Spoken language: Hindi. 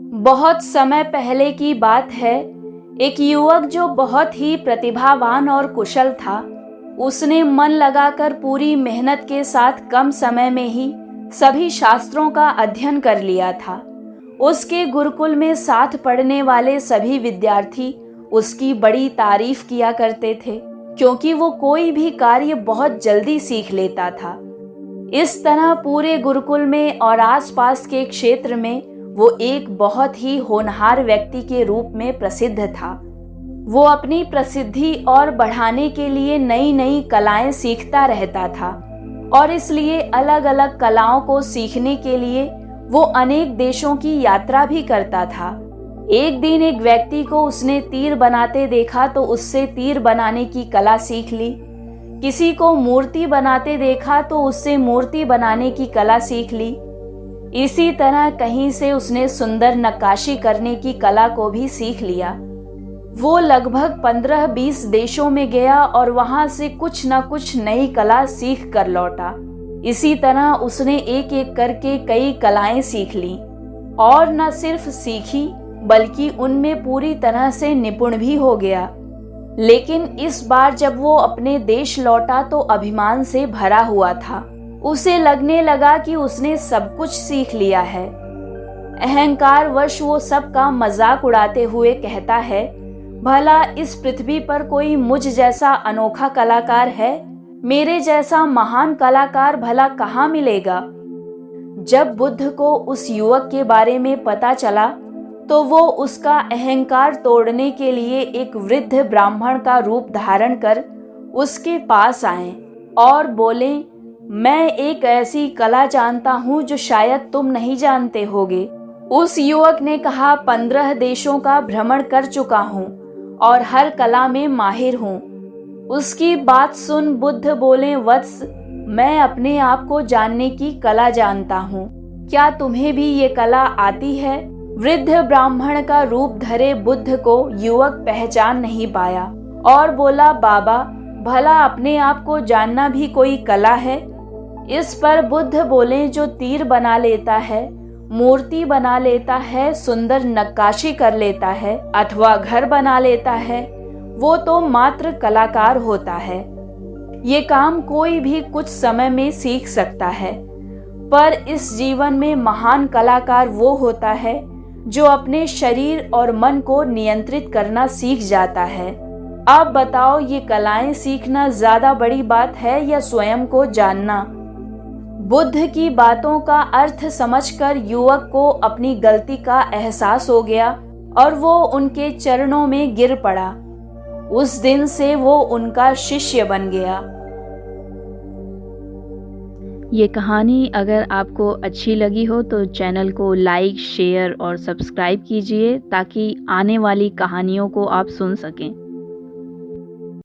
बहुत समय पहले की बात है। एक युवक जो बहुत ही प्रतिभावान और कुशल था, उसने मन लगाकर पूरी मेहनत के साथ कम समय में ही सभी शास्त्रों का अध्ययन कर लिया था। उसके गुरुकुल में साथ पढ़ने वाले सभी विद्यार्थी उसकी बड़ी तारीफ किया करते थे, क्योंकि वो कोई भी कार्य बहुत जल्दी सीख लेता था। इस तरह पूरे गुरुकुल में और आसपास के क्षेत्र में वो एक बहुत ही होनहार व्यक्ति के रूप में प्रसिद्ध था। वो अपनी प्रसिद्धि और बढ़ाने के लिए नई नई कलाएं सीखता रहता था और इसलिए अलग अलग कलाओं को सीखने के लिए वो अनेक देशों की यात्रा भी करता था। एक दिन एक व्यक्ति को उसने तीर बनाते देखा तो उससे तीर बनाने की कला सीख ली। किसी को मूर्ति बनाते देखा तो उससे मूर्ति बनाने की कला सीख ली। इसी तरह कहीं से उसने सुंदर नक्काशी करने की कला को भी सीख लिया। वो लगभग 15-20 देशों में गया और वहां से कुछ न कुछ नई कला सीख कर लौटा। इसी तरह उसने एक एक करके कई कलाएं सीख ली और न सिर्फ सीखी बल्कि उनमें पूरी तरह से निपुण भी हो गया। लेकिन इस बार जब वो अपने देश लौटा तो अभिमान से भरा हुआ था। उसे लगने लगा कि उसने सब कुछ सीख लिया है। अहंकार वश वो सबका मजाक उड़ाते हुए कहता है, भला इस पृथ्वी पर कोई मुझ जैसा अनोखा कलाकार है? मेरे जैसा महान कलाकार भला कहाँ मिलेगा? जब बुद्ध को उस युवक के बारे में पता चला तो वो उसका अहंकार तोड़ने के लिए एक वृद्ध ब्राह्मण का रूप धारण कर उसके पास आए और बोले, मैं एक ऐसी कला जानता हूँ जो शायद तुम नहीं जानते होगे। उस युवक ने कहा, 15 देशों का भ्रमण कर चुका हूँ और हर कला में माहिर हूँ। उसकी बात सुन बुद्ध बोले, वत्स, मैं अपने आप को जानने की कला जानता हूँ। क्या तुम्हें भी ये कला आती है? वृद्ध ब्राह्मण का रूप धरे बुद्ध को युवक पहचान नहीं पाया और बोला, बाबा, भला अपने आप को जानना भी कोई कला है? इस पर बुद्ध बोले, जो तीर बना लेता है, मूर्ति बना लेता है, सुंदर नक्काशी कर लेता है अथवा घर बना लेता है, वो तो मात्र कलाकार होता है। ये काम कोई भी कुछ समय में सीख सकता है, पर इस जीवन में महान कलाकार वो होता है जो अपने शरीर और मन को नियंत्रित करना सीख जाता है। अब बताओ, ये कलाएं सीखना ज्यादा बड़ी बात है या स्वयं को जानना? बुद्ध की बातों का अर्थ समझकर युवक को अपनी गलती का एहसास हो गया और वो उनके चरणों में गिर पड़ा। उस दिन से वो उनका शिष्य बन गया। ये कहानी अगर आपको अच्छी लगी हो तो चैनल को लाइक, शेयर और सब्सक्राइब कीजिए ताकि आने वाली कहानियों को आप सुन सकें।